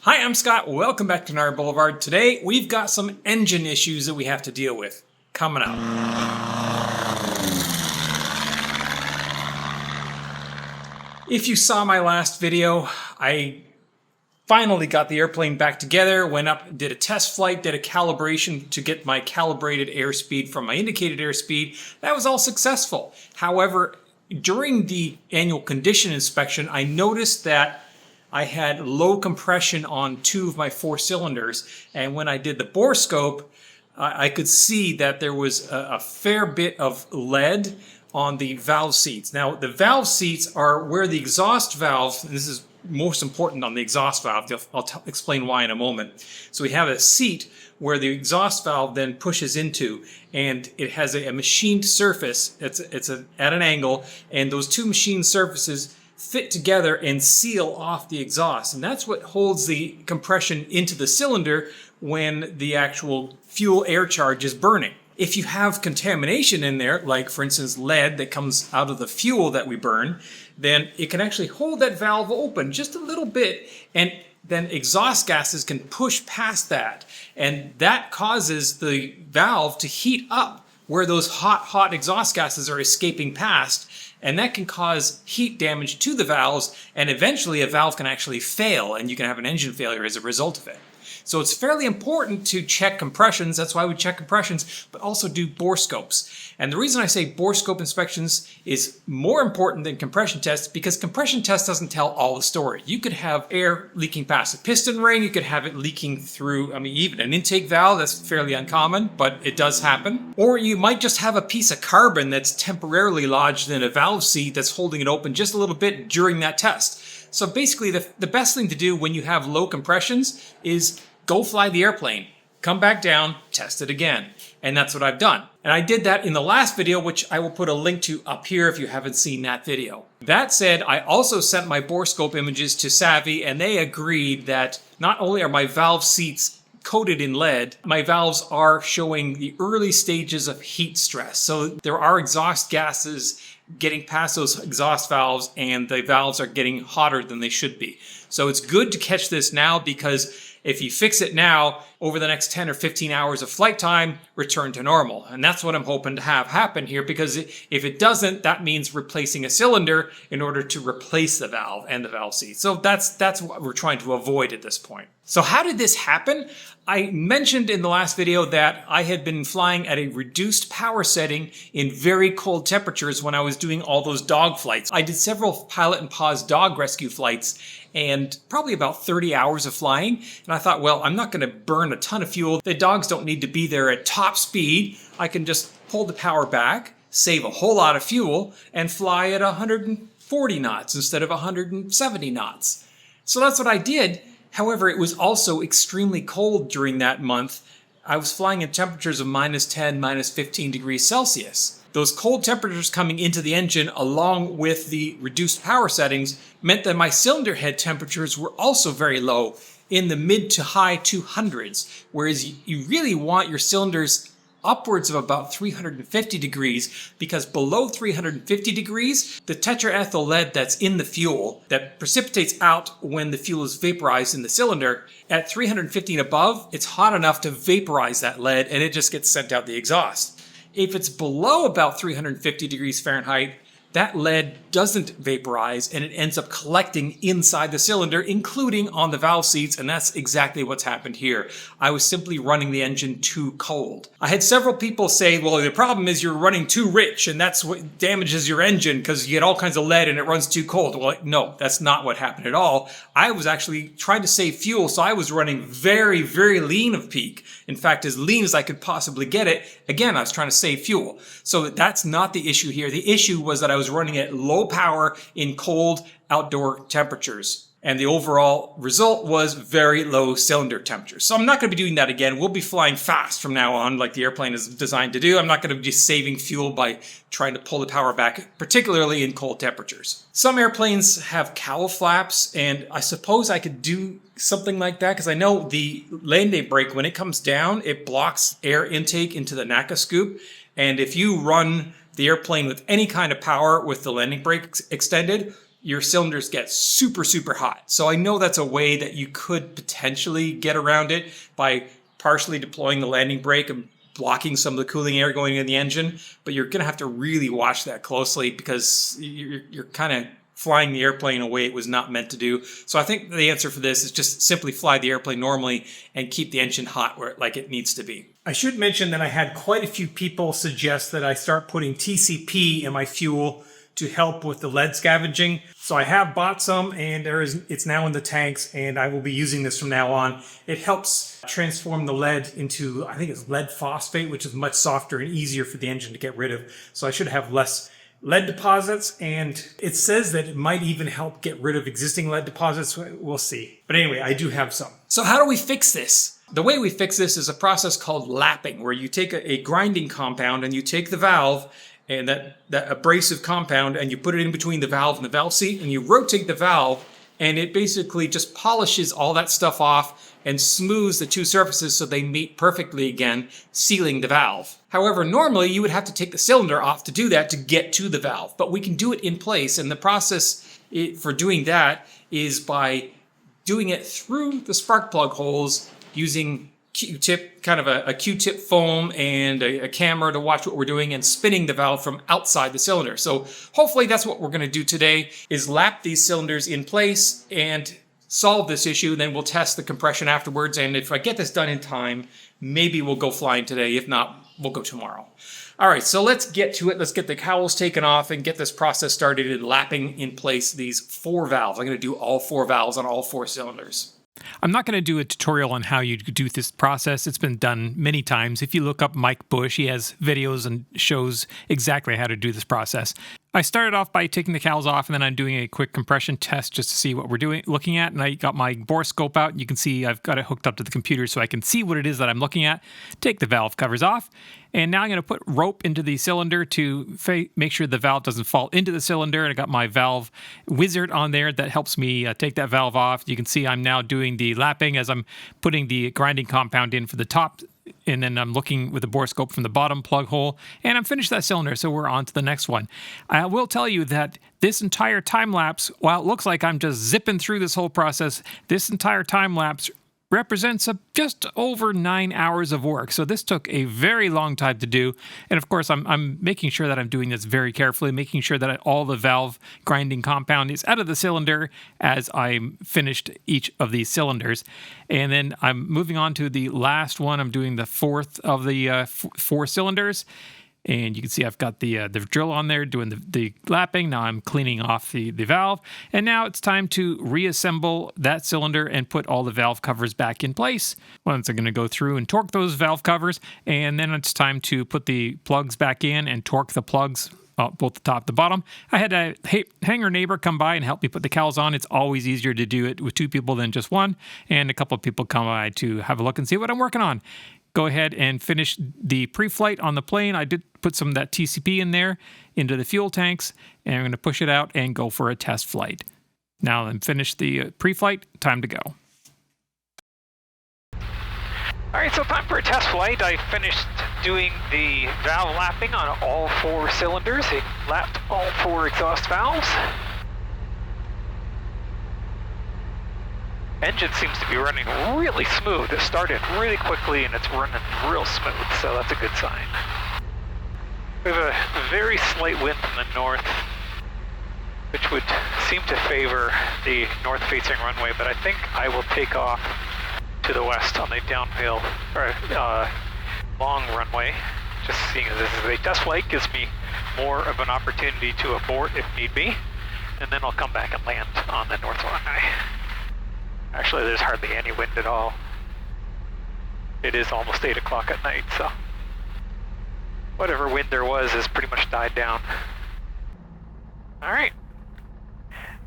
Hi, I'm Scott. Welcome back to Canary Boulevard. Today, we've got some engine issues that we have to deal with. Coming up. If you saw my last video, I finally got the airplane back together, went up, did a test flight, did a calibration to get my calibrated airspeed from my indicated airspeed. That was all successful. However, during the annual condition inspection, I noticed that I had low compression on 2 of my 4 cylinders, and when I did the bore scope, I could see that there was a fair bit of lead on the valve seats. Now, the valve seats are where the exhaust valve, and this is most important on the exhaust valve, I'll explain why in a moment. So we have a seat where the exhaust valve then pushes into, and it has a machined surface. It's at an angle, and those 2 machined surfaces fit together and seal off the exhaust, and that's what holds the compression into the cylinder when the actual fuel air charge is burning. If you have contamination in there, like for instance lead that comes out of the fuel that we burn, then it can actually hold that valve open just a little bit, and then exhaust gases can push past that, and that causes the valve to heat up where those hot exhaust gases are escaping past, and that can cause heat damage to the valves, and eventually a valve can actually fail, and you can have an engine failure as a result of it. So it's fairly important to check compressions. That's why we check compressions, but also do bore scopes. And the reason I say bore scope inspections is more important than compression tests, because compression test doesn't tell all the story. You could have air leaking past a piston ring, you could have it leaking through, even an intake valve. That's fairly uncommon, but it does happen. Or you might just have a piece of carbon that's temporarily lodged in a valve seat that's holding it open just a little bit during that test. So basically the best thing to do when you have low compressions is go fly the airplane, come back down, test it again. And that's what I've done. And I did that in the last video, which I will put a link to up here if you haven't seen that video. That said, I also sent my bore scope images to Savvy, and they agreed that not only are my valve seats coated in lead, my valves are showing the early stages of heat stress. So there are exhaust gases getting past those exhaust valves, and the valves are getting hotter than they should be. So it's good to catch this now, because if you fix it now, over the next 10 or 15 hours of flight time, return to normal. And that's what I'm hoping to have happen here, because if it doesn't, that means replacing a cylinder in order to replace the valve and the valve seat. So that's what we're trying to avoid at this point. So how did this happen? I mentioned in the last video that I had been flying at a reduced power setting in very cold temperatures when I was doing all those dog flights. I did several pilot and pause dog rescue flights, and probably about 30 hours of flying. And I thought, well, I'm not going to burn a ton of fuel. The dogs don't need to be there at top speed. I can just pull the power back, save a whole lot of fuel, and fly at 140 knots instead of 170 knots. So that's what I did. However, it was also extremely cold during that month. I was flying at temperatures of -10, -15 degrees Celsius. Those cold temperatures coming into the engine, along with the reduced power settings, meant that my cylinder head temperatures were also very low, in the mid to high 200s, whereas you really want your cylinders upwards of about 350 degrees, because below 350 degrees, the tetraethyl lead that's in the fuel that precipitates out when the fuel is vaporized in the cylinder, at 350 and above, it's hot enough to vaporize that lead, and it just gets sent out the exhaust. If it's below about 350 degrees Fahrenheit, that lead doesn't vaporize, and it ends up collecting inside the cylinder, including on the valve seats, and that's exactly what's happened here. I was simply running the engine too cold. I had several people say, well, the problem is you're running too rich, and that's what damages your engine, because you get all kinds of lead and it runs too cold. Well, no, that's not what happened at all. I was actually trying to save fuel, so I was running very, very lean of peak. In fact, as lean as I could possibly get it. Again, I was trying to save fuel. So that's not the issue here. The issue was that I was running at low power in cold outdoor temperatures. And the overall result was very low cylinder temperatures. So I'm not going to be doing that again. We'll be flying fast from now on, like the airplane is designed to do. I'm not going to be saving fuel by trying to pull the power back, particularly in cold temperatures. Some airplanes have cowl flaps, and I suppose I could do something like that, because I know the landing brake, when it comes down, it blocks air intake into the NACA scoop. And if you run the airplane with any kind of power with the landing brake extended, your cylinders get super, super hot. So I know that's a way that you could potentially get around it by partially deploying the landing brake and blocking some of the cooling air going in the engine, but you're going to have to really watch that closely because you're kind of flying the airplane in a way it was not meant to do. So I think the answer for this is just simply fly the airplane normally and keep the engine hot like it needs to be. I should mention that I had quite a few people suggest that I start putting TCP in my fuel to help with the lead scavenging. So I have bought some, and it's now in the tanks, and I will be using this from now on. It helps transform the lead into, I think it's lead phosphate, which is much softer and easier for the engine to get rid of. So I should have less lead deposits, and it says that it might even help get rid of existing lead deposits. We'll see. But anyway, I do have some. So how do we fix this? The way we fix this is a process called lapping, where you take a grinding compound and you take the valve and that abrasive compound, and you put it in between the valve and the valve seat, and you rotate the valve, and it basically just polishes all that stuff off and smooths the two surfaces so they meet perfectly again, sealing the valve. However, normally you would have to take the cylinder off to do that to get to the valve, but we can do it in place, and the process for doing that is by doing it through the spark plug holes using Q-tip, kind of a Q-tip foam and a camera to watch what we're doing, and spinning the valve from outside the cylinder. So hopefully that's what we're going to do today, is lap these cylinders in place and solve this issue. Then we'll test the compression afterwards, and if I get this done in time, maybe we'll go flying today. If not, we'll go tomorrow. All right, so let's get to it. Let's get the cowls taken off and get this process started in lapping in place these 4 valves. I'm going to do all 4 valves on all 4 cylinders. I'm not going to do a tutorial on how you do this process. It's been done many times. If you look up Mike Bush, he has videos and shows exactly how to do this process. I started off by taking the cowls off, and then I'm doing a quick compression test just to see what we're looking at. And I got my borescope out. You can see I've got it hooked up to the computer so I can see what it is that I'm looking at. Take the valve covers off. And now I'm going to put rope into the cylinder to make sure the valve doesn't fall into the cylinder. And I got my valve wizard on there that helps me take that valve off. You can see I'm now doing the lapping as I'm putting the grinding compound in for the top, and then I'm looking with the borescope from the bottom plug hole, and I'm finished that cylinder, so we're on to the next one. I will tell you that this entire time lapse, while it looks like I'm just zipping through this whole process, this entire time lapse represents just over 9 hours of work. So this took a very long time to do. And of course, I'm making sure that I'm doing this very carefully, making sure that all the valve grinding compound is out of the cylinder as I'm finished each of these cylinders. And then I'm moving on to the last one. I'm doing the 4th of the 4 cylinders. And you can see I've got the drill on there doing the lapping. Now I'm cleaning off the valve. And now it's time to reassemble that cylinder and put all the valve covers back in place. Once I'm going to go through and torque those valve covers. And then it's time to put the plugs back in and torque the plugs, both the top and the bottom. I had a hangar neighbor come by and help me put the cowls on. It's always easier to do it with 2 people than just 1. And a couple of people come by to have a look and see what I'm working on. Go ahead and finish the pre-flight on the plane. I did put some of that TCP in there into the fuel tanks, and I'm going to push it out and go for a test flight. Now I'm finished the pre-flight, time to go. All right, so time for a test flight. I finished doing the valve lapping on all 4 cylinders. It lapped all 4 exhaust valves. Engine seems to be running really smooth. It started really quickly and it's running real smooth, so that's a good sign. We have a very slight wind from the north, which would seem to favor the north-facing runway, but I think I will take off to the west on the downhill, or long runway. Just seeing as this is a test flight gives me more of an opportunity to abort if need be, and then I'll come back and land on the north runway. Actually, there's hardly any wind at all. It is almost 8 o'clock at night, so whatever wind there was has pretty much died down. All right.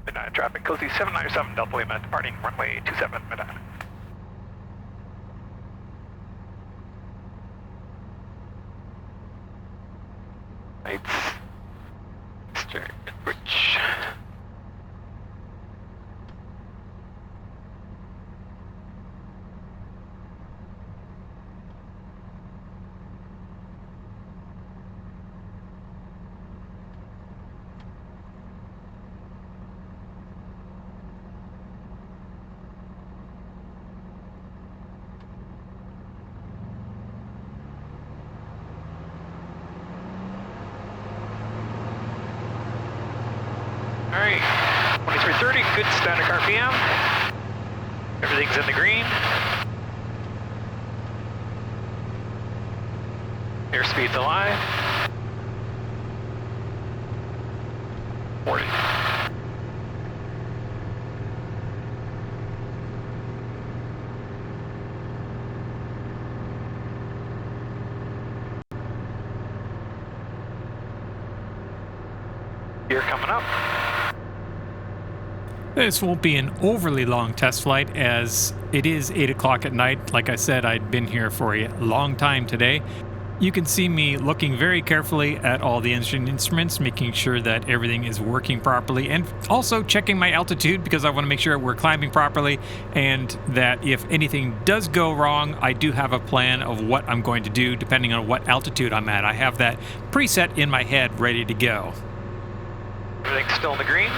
Midnight traffic, COZY 797 Delta Lima, departing runway 27 Midnight. Lights, stern bridge. All right, 2330, good static RPM. Everything's in the green. Airspeed's alive. 40. You're coming up. This won't be an overly long test flight as it is 8 o'clock at night. Like I said, I'd been here for a long time today. You can see me looking very carefully at all the engine instruments, making sure that everything is working properly, and also checking my altitude because I want to make sure we're climbing properly and that if anything does go wrong, I do have a plan of what I'm going to do depending on what altitude I'm at. I have that preset in my head ready to go. Everything's still in the green.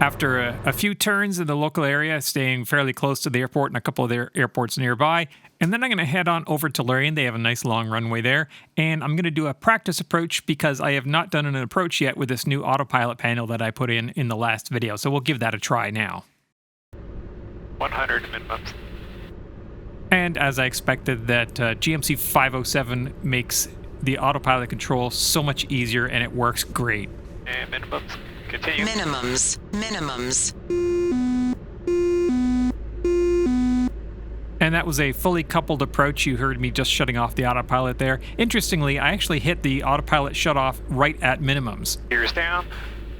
After a few turns in the local area, staying fairly close to the airport and a couple of their airports nearby, and then I'm going to head on over to Lorraine. They have a nice long runway there, and I'm going to do a practice approach because I have not done an approach yet with this new autopilot panel that I put in the last video, so we'll give that a try now. 100 minimums. And as I expected, that GMC 507 makes the autopilot control so much easier, and it works great. And minimums. Continue. Minimums. And that was a fully coupled approach. You heard me just shutting off the autopilot there. Interestingly, I actually hit the autopilot shut off right at minimums. Gears down.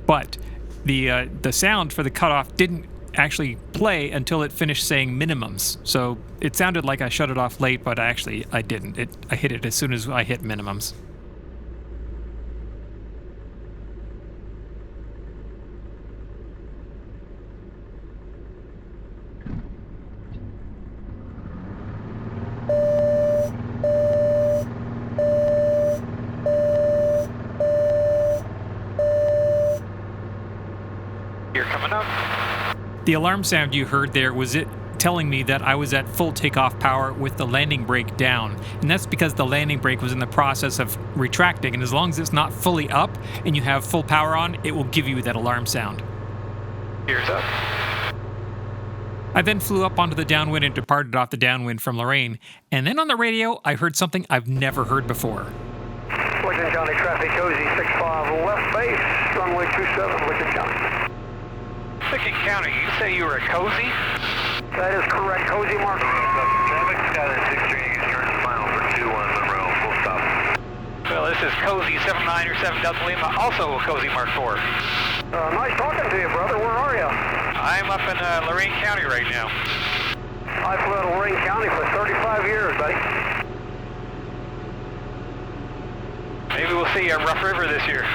But the sound for the cutoff didn't actually play until it finished saying minimums. So it sounded like I shut it off late, but I didn't. I hit it as soon as I hit minimums. You're coming up. The alarm sound you heard there was it telling me that I was at full takeoff power with the landing brake down. And that's because the landing brake was in the process of retracting, and as long as it's not fully up and you have full power on, it will give you that alarm sound. Gears up. I then flew up onto the downwind and departed off the downwind from Lorraine, and then on the radio I heard something I've never heard before. Licking County traffic, Cozy 65 left base, runway 27, Licking County. Licking County, you say you were at Cozy? That is correct, Cozy Mark. Traffic, Skyline 63, turn final for 21 Monroe, full stop. Well, this is Cozy 79 or 7 Delta Lima, also a Cozy Mark 4. Nice talking to you, brother. Where are you? I'm up in Lorain County right now. I flew out of Lorraine County for 35 years, buddy. Maybe we'll see you at Rough River this year.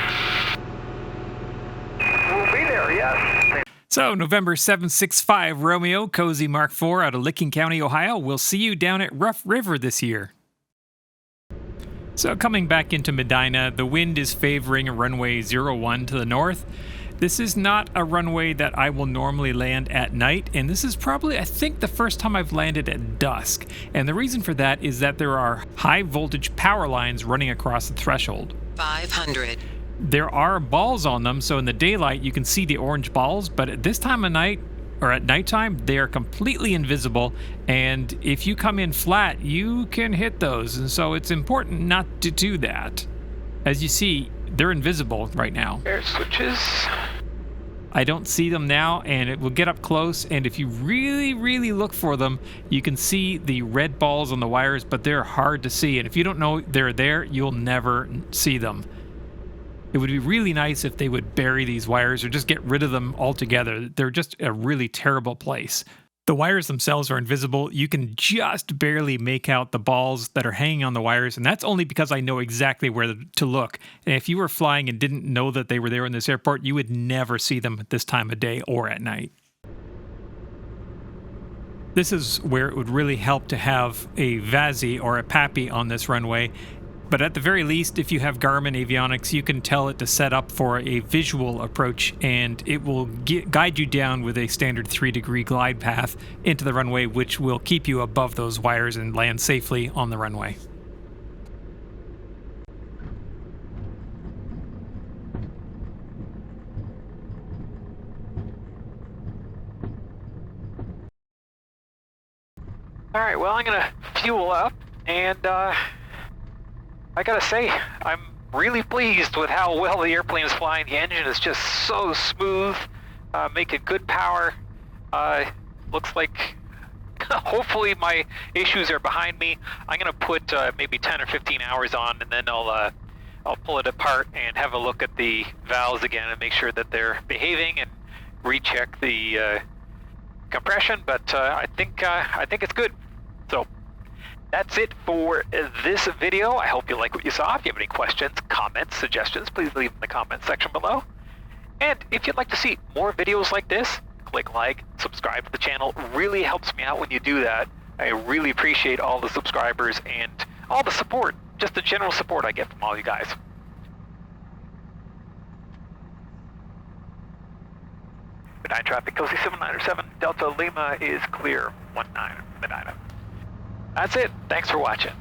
We'll be there, yes. So, November 765 Romeo, Cozy Mark 4 out of Licking County, Ohio. We'll see you down at Rough River this year. So, coming back into Medina, the wind is favoring runway 01 to the north. This is not a runway that I will normally land at night, and this is probably, I think, the first time I've landed at dusk. And the reason for that is that there are high voltage power lines running across the threshold. 500. There are balls on them, so in the daylight you can see the orange balls, but at this time of night, or at nighttime, they are completely invisible, and if you come in flat, you can hit those, and so it's important not to do that. As you see, they're invisible right now. Air switches. I don't see them now, and it will get up close, and if you really, really look for them, you can see the red balls on the wires, but they're hard to see, and if you don't know they're there, you'll never see them. It would be really nice if they would bury these wires or just get rid of them altogether. They're just a really terrible place. The wires themselves are invisible. You can just barely make out the balls that are hanging on the wires, and that's only because I know exactly where to look. And if you were flying and didn't know that they were there in this airport, you would never see them at this time of day or at night. This is where it would really help to have a VASI or a PAPI on this runway. But at the very least, if you have Garmin avionics, you can tell it to set up for a visual approach, and it will guide you down with a standard 3-degree glide path into the runway, which will keep you above those wires and land safely on the runway. All right, well, I'm gonna fuel up, and I gotta say, I'm really pleased with how well the airplane is flying. The engine is just so smooth, making good power. Looks like hopefully my issues are behind me. I'm gonna put maybe 10 or 15 hours on, and then I'll pull it apart and have a look at the valves again and make sure that they're behaving and recheck the compression. But I think it's good. So that's it for this video. I hope you like what you saw. If you have any questions, comments, suggestions, please leave them in the comment section below. And if you'd like to see more videos like this, click like, subscribe to the channel. It really helps me out when you do that. I really appreciate all the subscribers and all the support, just the general support I get from all you guys. Good night, traffic. Cozy 797 Delta Lima is clear. 19 Medina. That's it. Thanks for watching.